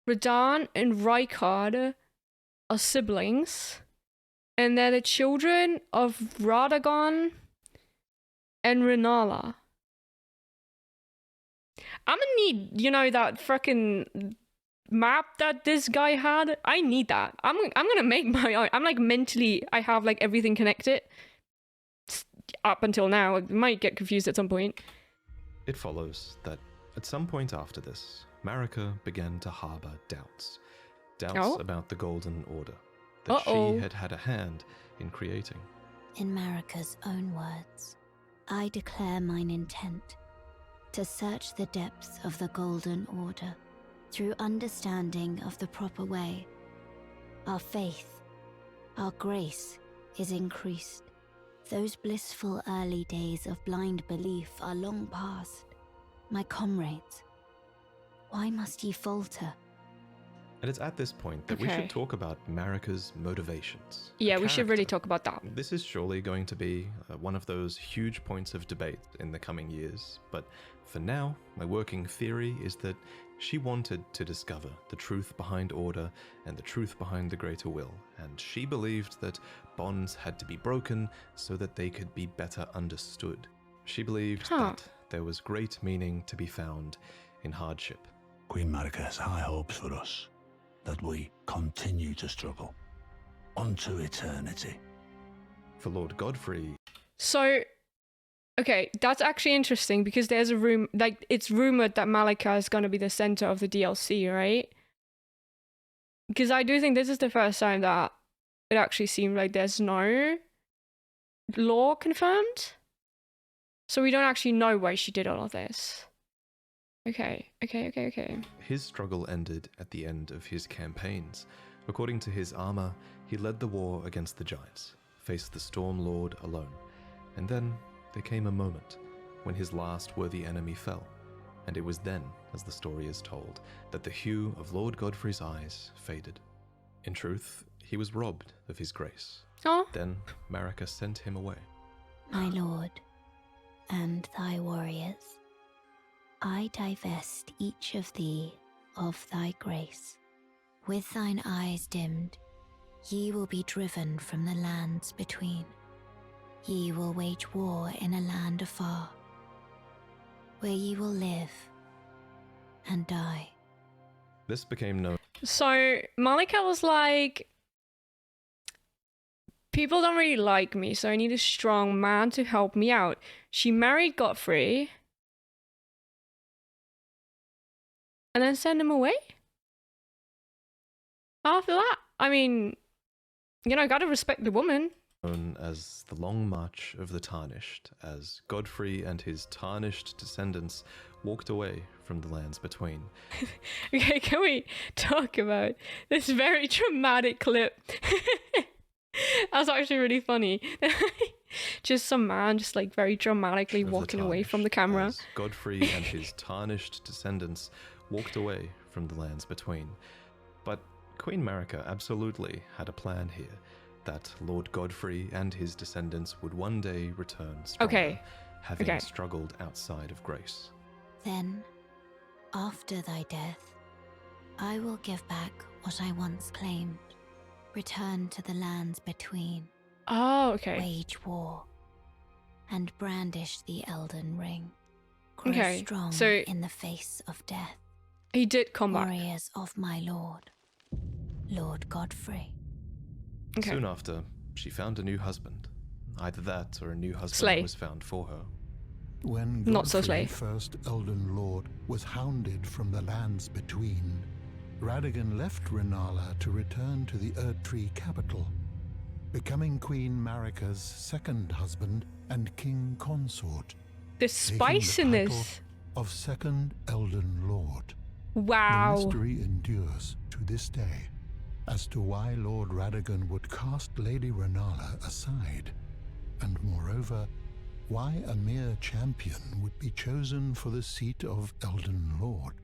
[SPEAKER 1] Radan, and Rykard are siblings, and they're the children of Radagon and Renala. I'm gonna need, that frickin' map that this guy had. I need that. I'm gonna make my own. I'm like mentally, I have like everything connected. Up until now, I might get confused at some point.
[SPEAKER 2] It follows that at some point after this, Marika began to harbor doubts. Doubts about the Golden Order that she had had a hand in creating.
[SPEAKER 3] In Marika's own words, I declare mine intent to search the depths of the Golden Order through understanding of the proper way. Our faith, our grace is increased. Those blissful early days of blind belief are long past. My comrades, why must ye falter?
[SPEAKER 2] And it's at this point that we should talk about Marika's motivations.
[SPEAKER 1] Yeah, we should really talk about that.
[SPEAKER 2] This is surely going to be one of those huge points of debate in the coming years, but for now, my working theory is that she wanted to discover the truth behind order and the truth behind the greater will, and she believed that bonds had to be broken so that they could be better understood. She believed that there was great meaning to be found in hardship.
[SPEAKER 6] Queen Marika has high hopes for us, that we continue to struggle unto eternity.
[SPEAKER 2] For Lord Godfrey...
[SPEAKER 1] So, okay, that's actually interesting because there's a room, like, it's rumored that Marika is going to be the center of the DLC, right? Because I do think this is the first time that it actually seemed like there's no law confirmed. So we don't actually know why she did all of this. Okay.
[SPEAKER 2] His struggle ended at the end of his campaigns. According to his armor, he led the war against the giants, faced the Storm Lord alone. And then there came a moment when his last worthy enemy fell. And it was then, as the story is told, that the hue of Lord Godfrey's eyes faded. In truth, he was robbed of his grace.
[SPEAKER 1] Oh.
[SPEAKER 2] Then Marika sent him away.
[SPEAKER 3] My lord, and thy warriors, I divest each of thee of thy grace. With thine eyes dimmed, ye will be driven from the lands between. Ye will wage war in a land afar, where ye will live and die.
[SPEAKER 2] This became known.
[SPEAKER 1] So Marika was like, people don't really like me, so I need a strong man to help me out. She married Godfrey and then sent him away? After that? I mean, you know, gotta respect the woman.
[SPEAKER 2] Known as the Long March of the Tarnished, as Godfrey and his tarnished descendants walked away from the lands between.
[SPEAKER 1] Okay, can we talk about this very dramatic clip? That's actually really funny. Just some man just like very dramatically walking away from the camera.
[SPEAKER 2] As Godfrey and his tarnished descendants walked away from the lands between. But Queen Marika absolutely had a plan here, that Lord Godfrey and his descendants would one day return stronger, having struggled outside of grace.
[SPEAKER 3] Then, after thy death, I will give back what I once claimed. Return to the lands between.
[SPEAKER 1] Oh, okay.
[SPEAKER 3] Wage war. And brandish the Elden Ring. Grow
[SPEAKER 1] Okay,
[SPEAKER 3] strong
[SPEAKER 1] so
[SPEAKER 3] in the face of death.
[SPEAKER 1] He did come back.
[SPEAKER 3] Warriors of my lord, Lord Godfrey.
[SPEAKER 1] Okay.
[SPEAKER 2] Soon after, she found a new husband. Either that or a new husband
[SPEAKER 1] Slay.
[SPEAKER 2] was found for her.
[SPEAKER 5] When
[SPEAKER 1] Not so
[SPEAKER 5] Godfrey,
[SPEAKER 1] slay.
[SPEAKER 5] first Elden Lord, was hounded from the lands between, Radagon left Renala to return to the Erdtree capital, becoming Queen Marika's second husband and king consort.
[SPEAKER 1] The spice in
[SPEAKER 5] taking the
[SPEAKER 1] this.
[SPEAKER 5] title of second Elden Lord.
[SPEAKER 1] Wow.
[SPEAKER 5] The mystery endures to this day as to why Lord Radagon would cast Lady Renala aside, and moreover, why a mere champion would be chosen for the seat of Elden Lord.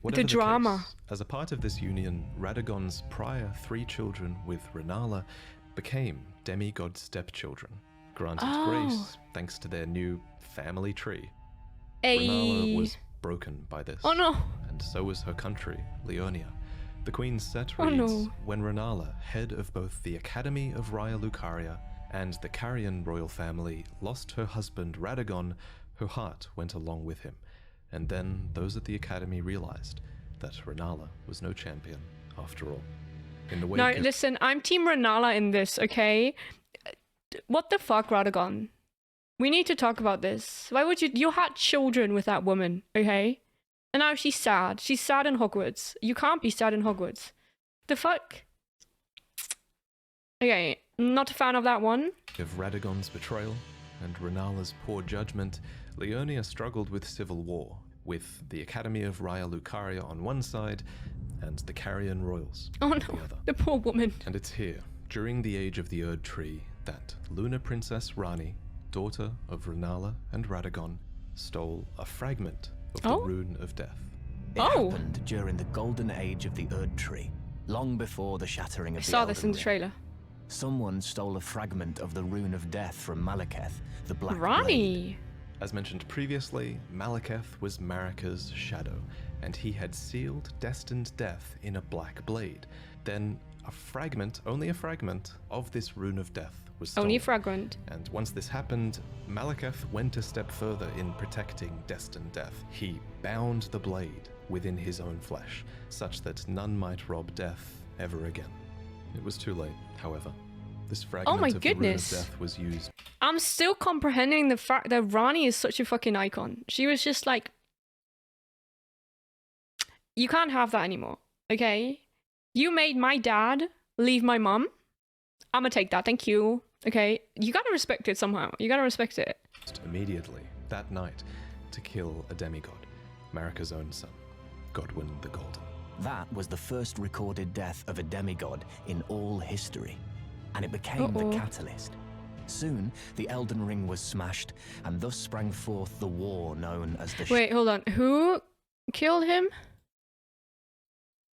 [SPEAKER 2] Whatever
[SPEAKER 1] The drama.
[SPEAKER 2] Case, as a part of this union, Radagon's prior 3 children with Renala became demigod stepchildren, granted grace thanks to their new family tree. Renala was broken by this.
[SPEAKER 1] Oh no.
[SPEAKER 2] And so was her country, Leonia. The Queen's set
[SPEAKER 1] Oh,
[SPEAKER 2] reads,
[SPEAKER 1] no.
[SPEAKER 2] when Renala, head of both the Academy of Raya Lucaria and the Carian royal family, lost her husband Radagon, her heart went along with him. And then those at the Academy realized that Renala was no champion after all. In the wake
[SPEAKER 1] No,
[SPEAKER 2] of
[SPEAKER 1] listen, I'm Team Renala in this, okay? What the fuck, Radagon? We need to talk about this. Why would you had children with that woman, okay? And now she's sad. She's sad in Hogwarts. You can't be sad in Hogwarts. The fuck? Okay, not a fan of that one.
[SPEAKER 2] of Radagon's betrayal and Renala's poor judgment, Leonia struggled with civil war, with the Academy of Raya Lucaria on one side and the Carian royals
[SPEAKER 1] Oh
[SPEAKER 2] on
[SPEAKER 1] no,
[SPEAKER 2] the other.
[SPEAKER 1] the poor woman.
[SPEAKER 2] And it's here, during the age of the Erdtree, that Lunar Princess Rani, daughter of Renala and Radagon, stole a fragment of the Rune of Death.
[SPEAKER 7] It happened during the golden age of the Erdtree, long before the shattering
[SPEAKER 1] I
[SPEAKER 7] of the
[SPEAKER 1] saw
[SPEAKER 7] Elden
[SPEAKER 1] this in the
[SPEAKER 7] Ring.
[SPEAKER 1] trailer.
[SPEAKER 7] Someone stole a fragment of the Rune of Death from Malekith, the Black Blade.
[SPEAKER 1] Rani.
[SPEAKER 2] As mentioned previously, Malekith was Marika's shadow, and he had sealed destined death in a black blade. Then a fragment, only a fragment, of this Rune of Death was stolen.
[SPEAKER 1] Only a fragment.
[SPEAKER 2] And once this happened, Malekith went a step further in protecting destined death. He bound the blade within his own flesh, such that none might rob death ever again. It was too late, however. This fragment
[SPEAKER 1] my
[SPEAKER 2] of the Rune of
[SPEAKER 1] goodness.
[SPEAKER 2] Death was used.
[SPEAKER 1] I'm still comprehending the fact that Rani is such a fucking icon. She was just like, you can't have that anymore, okay? You made my dad leave my mum. I'm gonna take that, thank you. Okay, you gotta respect it somehow. You gotta respect it.
[SPEAKER 2] Immediately, that night, to kill a demigod, Marika's own son, Godwyn the Golden.
[SPEAKER 7] That was the first recorded death of a demigod in all history, and it became the catalyst. Soon, the Elden Ring was smashed, and thus sprang forth the war known as the...
[SPEAKER 1] Wait, hold on. Who killed him?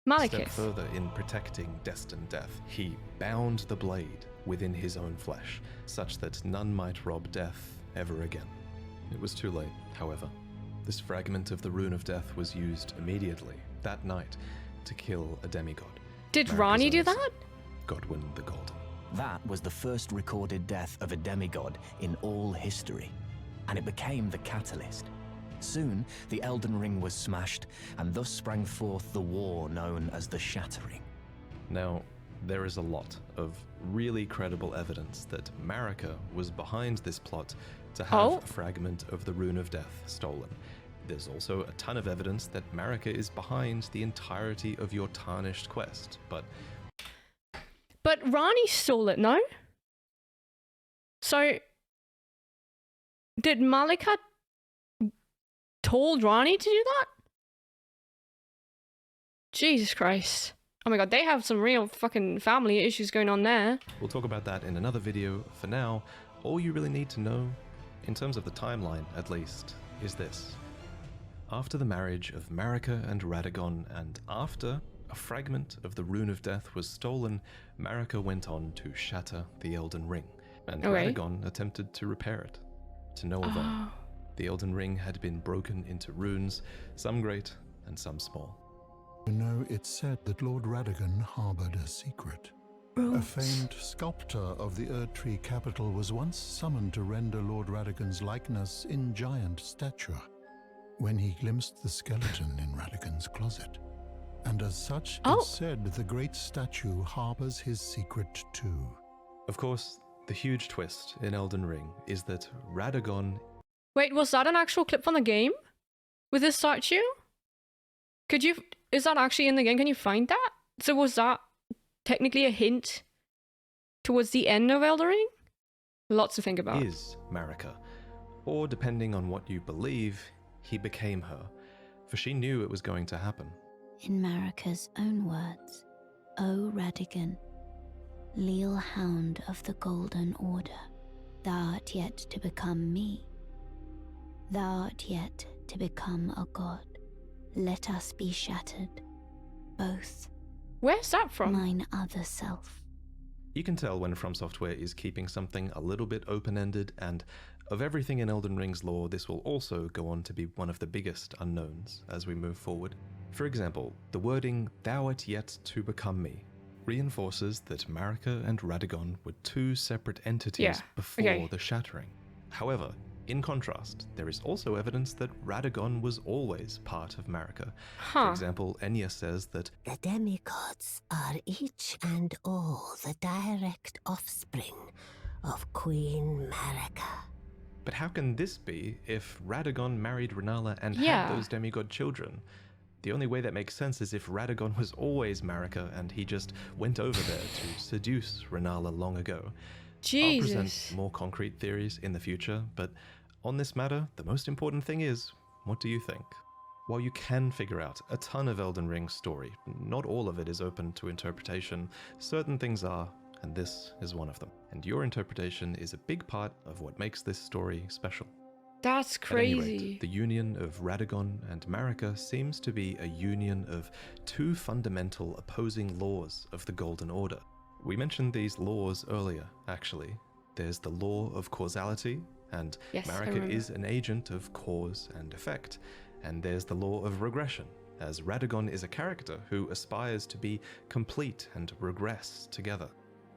[SPEAKER 2] Step
[SPEAKER 1] Malekith.
[SPEAKER 2] further in protecting destined death, he bound the blade within his own flesh, such that none might rob death ever again. It was too late, however. This fragment of the Rune of Death was used immediately, that night, to kill a demigod.
[SPEAKER 1] Did
[SPEAKER 2] Marika's
[SPEAKER 1] Ranni do
[SPEAKER 2] own son,
[SPEAKER 1] that?
[SPEAKER 2] Godwyn the Golden.
[SPEAKER 7] That was the first recorded death of a demigod in all history, and it became the catalyst. Soon, the Elden Ring was smashed, and thus sprang forth the war known as the Shattering.
[SPEAKER 2] Now, there is a lot of really credible evidence that Marika was behind this plot to have a fragment of the Rune of Death stolen. There's also a ton of evidence that Marika is behind the entirety of your tarnished quest, but
[SPEAKER 1] Ranni stole it, no? So, did Malika told Ranni to do that? Jesus Christ. Oh my god, they have some real fucking family issues going on there.
[SPEAKER 2] we'll talk about that in another video. For now, all you really need to know, in terms of the timeline at least, is this. After the marriage of Marika and Radagon, and after a fragment of the Rune of Death was stolen, Marika went on to shatter the Elden Ring, and Radagon attempted to repair it, to no avail. The Elden Ring had been broken into runes, some great and some small.
[SPEAKER 5] You know, it's said that Lord Radagon harbored a secret. A famed sculptor of the Erdtree capital was once summoned to render Lord Radagon's likeness in giant stature, when he glimpsed the skeleton in Radagon's closet. And as such, it's said the great statue harbors his secret too.
[SPEAKER 2] Of course, the huge twist in Elden Ring is that Radagon...
[SPEAKER 1] Wait, was that an actual clip from the game? With this statue? Is that actually in the game? Can you find that? So was that technically a hint towards the end of Elden Ring? Lots to think about.
[SPEAKER 2] is Marika, or depending on what you believe, he became her, for she knew it was going to happen.
[SPEAKER 3] In Marika's own words, O Radagon, leal hound of the Golden Order, thou art yet to become me. Thou art yet to become a god. Let us be shattered, both.
[SPEAKER 1] Where's that from?
[SPEAKER 3] Mine other self.
[SPEAKER 2] You can tell when From Software is keeping something a little bit open-ended, and of everything in Elden Ring's lore, this will also go on to be one of the biggest unknowns as we move forward. For example, the wording, thou art yet to become me, reinforces that Marika and Radagon were two separate entities before the Shattering. However, in contrast, there is also evidence that Radagon was always part of Marika. For example, Enya says that
[SPEAKER 4] The demigods are each and all the direct offspring of Queen Marika.
[SPEAKER 2] But how can this be if Radagon married Renala and had those demigod children? The only way that makes sense is if Radagon was always Marika and he just went over there to seduce Renala long ago. I'll present more concrete theories in the future, but on this matter, the most important thing is, what do you think? While you can figure out a ton of Elden Ring's story, not all of it is open to interpretation. Certain things are, and this is one of them. And your interpretation is a big part of what makes this story special.
[SPEAKER 1] That's
[SPEAKER 2] At any
[SPEAKER 1] crazy.
[SPEAKER 2] rate, the union of Radagon and Marika seems to be a union of two fundamental opposing laws of the Golden Order. We mentioned these laws earlier, actually. There's the law of causality, and Marika is an agent of cause and effect. And there's the law of regression, as Radagon is a character who aspires to be complete and regress together.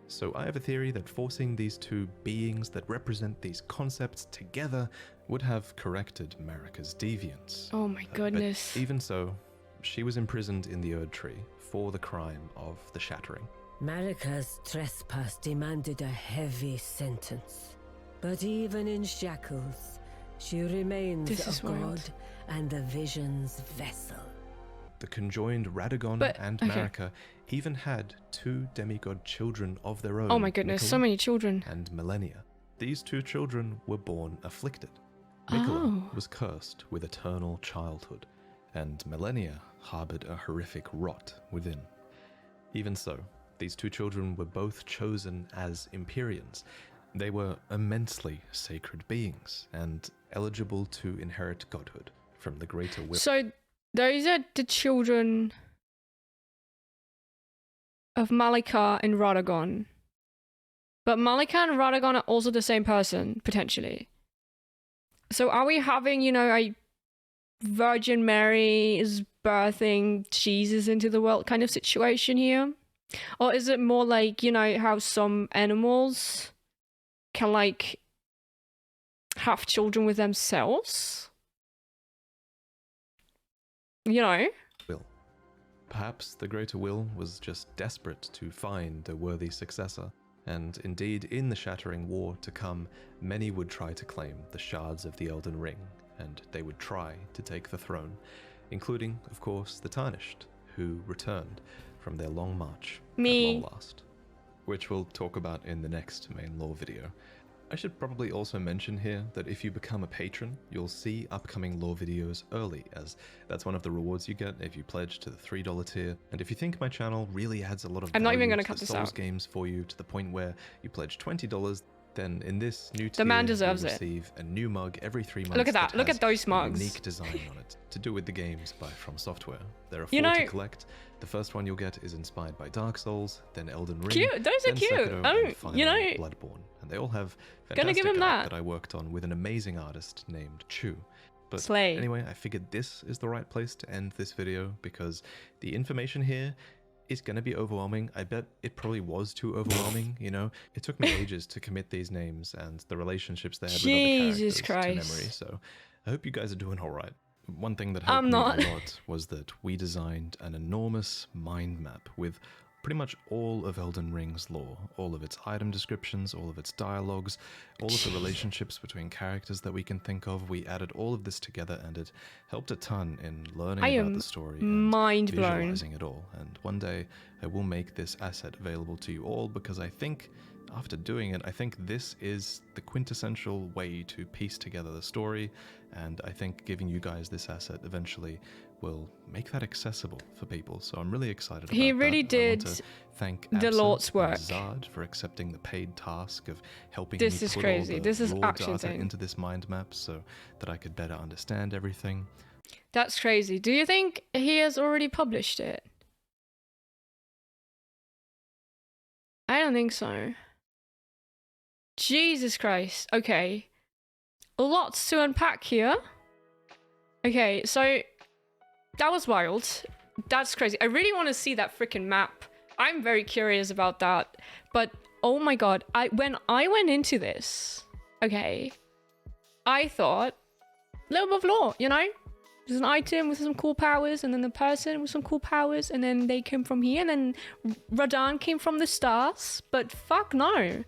[SPEAKER 2] So I have a theory that forcing these two beings that represent these concepts together would have corrected Marika's deviance.
[SPEAKER 1] Oh my goodness.
[SPEAKER 2] But even so, she was imprisoned in the Erdtree for the crime of the Shattering.
[SPEAKER 8] Marika's trespass demanded a heavy sentence. But even in shackles, she remains a god and the vision's vessel.
[SPEAKER 2] the conjoined Radagon and Marika even had 2 demigod children of their own.
[SPEAKER 1] Oh my goodness, so many children.
[SPEAKER 2] And Millennia. These 2 children were born afflicted. Nicola was cursed with eternal childhood, and Millennia harbored a horrific rot within. Even so, these 2 children were both chosen as Empyreans. They were immensely sacred beings and eligible to inherit godhood from the greater will.
[SPEAKER 1] So those are the children of Marika and Radagon. But Marika and Radagon are also the same person, potentially. So are we having, you know, a Virgin Mary is birthing Jesus into the world kind of situation here? Or is it more like, you know, how some animals can, like, have children with themselves? You know?
[SPEAKER 2] Will. Perhaps the greater will was just desperate to find a worthy successor. And indeed, in the Shattering War to come, many would try to claim the shards of the Elden Ring, and they would try to take the throne, including, of course, the Tarnished, who returned from their long march at long last, which we'll talk about in the next main lore video. I should probably also mention here that if you become a patron, you'll see upcoming lore videos early, as that's one of the rewards you get if you pledge to the $3 tier. And if you think my channel really adds a lot of
[SPEAKER 1] I'm not even
[SPEAKER 2] value
[SPEAKER 1] gonna
[SPEAKER 2] to
[SPEAKER 1] cut
[SPEAKER 2] the
[SPEAKER 1] this
[SPEAKER 2] Souls
[SPEAKER 1] out.
[SPEAKER 2] games for you to the point where you pledge $20, then in this new tier,
[SPEAKER 1] The man deserves
[SPEAKER 2] you'll
[SPEAKER 1] it.
[SPEAKER 2] receive a new mug every 3 months.
[SPEAKER 1] Look at that. Look
[SPEAKER 2] has
[SPEAKER 1] at those
[SPEAKER 2] a
[SPEAKER 1] mugs.
[SPEAKER 2] unique design on it, to do with the games by FROMSOFT. There are 4
[SPEAKER 1] You know,
[SPEAKER 2] to collect. The first one you'll get is inspired by Dark Souls, then Elden Ring,
[SPEAKER 1] cute. Those are
[SPEAKER 2] then
[SPEAKER 1] cute.
[SPEAKER 2] Sekiro,
[SPEAKER 1] Oh,
[SPEAKER 2] and finally
[SPEAKER 1] you know,
[SPEAKER 2] Bloodborne. And they all have
[SPEAKER 1] gonna give
[SPEAKER 2] fantastic
[SPEAKER 1] him
[SPEAKER 2] art
[SPEAKER 1] that.
[SPEAKER 2] that I worked on with an amazing artist named Chu. But
[SPEAKER 1] Slay.
[SPEAKER 2] anyway, I figured this is the right place to end this video because the information here is going to be overwhelming. I bet it probably was too overwhelming, you know? It took me ages to commit these names and the relationships they had with other
[SPEAKER 1] Jesus
[SPEAKER 2] characters to
[SPEAKER 1] Christ.
[SPEAKER 2] memory, so I hope you guys are doing all right. One thing that helped
[SPEAKER 1] I'm
[SPEAKER 2] me
[SPEAKER 1] not.
[SPEAKER 2] a lot was that we designed an enormous mind map with pretty much all of Elden Ring's lore, all of its item descriptions, all of its dialogues, all of the relationships between characters that we can think of. We added all of this together, and it helped a ton in learning about the story and
[SPEAKER 1] mind blown.
[SPEAKER 2] visualizing it all. And one day I will make this asset available to you all, because I think after doing it, I think this is the quintessential way to piece together the story, and I think giving you guys this asset eventually will make that accessible for people. So I'm really excited about that.
[SPEAKER 1] He really
[SPEAKER 2] I want
[SPEAKER 1] did
[SPEAKER 2] to thank
[SPEAKER 1] the
[SPEAKER 2] Absent
[SPEAKER 1] Lord's
[SPEAKER 2] and
[SPEAKER 1] work.
[SPEAKER 2] Zard for accepting the paid task of helping
[SPEAKER 1] This
[SPEAKER 2] me
[SPEAKER 1] is
[SPEAKER 2] put
[SPEAKER 1] crazy.
[SPEAKER 2] all the
[SPEAKER 1] This is
[SPEAKER 2] raw
[SPEAKER 1] actually
[SPEAKER 2] data
[SPEAKER 1] insane.
[SPEAKER 2] into this mind map so that I could better understand everything.
[SPEAKER 1] That's crazy. Do you think he has already published it? I don't think so. Jesus Christ. Okay. Lots to unpack here. Okay, so that was wild. That's crazy. I really want to see that freaking map. I'm very curious about that. But oh my god, when I went into this, okay, I thought little bit of lore, you know? There's an item with some cool powers, and then the person with some cool powers, and then they came from here, and then Radagon came from the stars. But fuck no.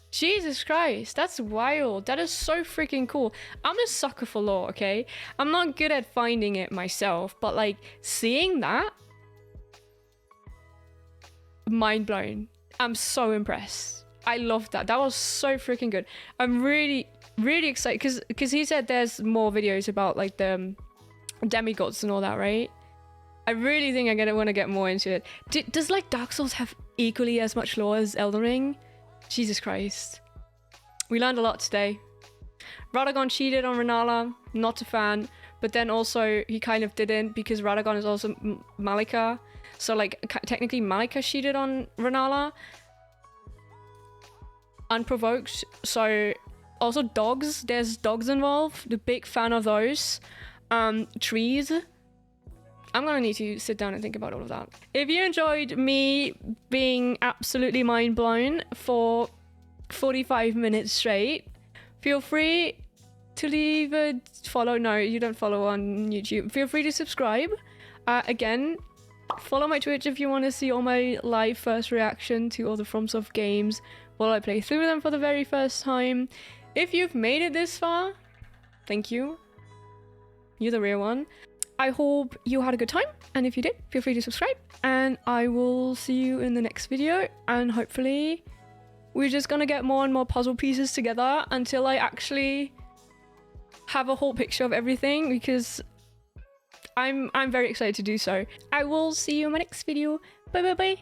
[SPEAKER 1] Jesus Christ, that's wild. That is so freaking cool. I'm a sucker for lore, okay? I'm not good at finding it myself, but like seeing that, mind blown. I'm so impressed. I love that. That was so freaking good. I'm really excited because he said there's more videos about like the demigods and all that, right? I really think I'm gonna want to get more into it. Does like Dark Souls have equally as much lore as Elden Ring? Jesus Christ. We learned a lot today. Radagon cheated on Renala, not a fan, but then also he kind of didn't because Radagon is also Marika. So like technically Marika cheated on Renala. Unprovoked. So also dogs, there's dogs involved. The big fan of those. Trees. I'm gonna need to sit down and think about all of that. If you enjoyed me being absolutely mind blown for 45 minutes straight, feel free to leave a follow. No, you don't follow on YouTube. Feel free to subscribe. Again, follow my Twitch if you want to see all my live first reaction to all the FromSoft games while I play through them for the very first time. If you've made it this far, thank you. You're the real one. I hope you had a good time, and if you did, feel free to subscribe, and I will see you in the next video, and hopefully we're just gonna get more and more puzzle pieces together until I actually have a whole picture of everything, because I'm very excited to do so. I will see you in my next video. Bye bye bye.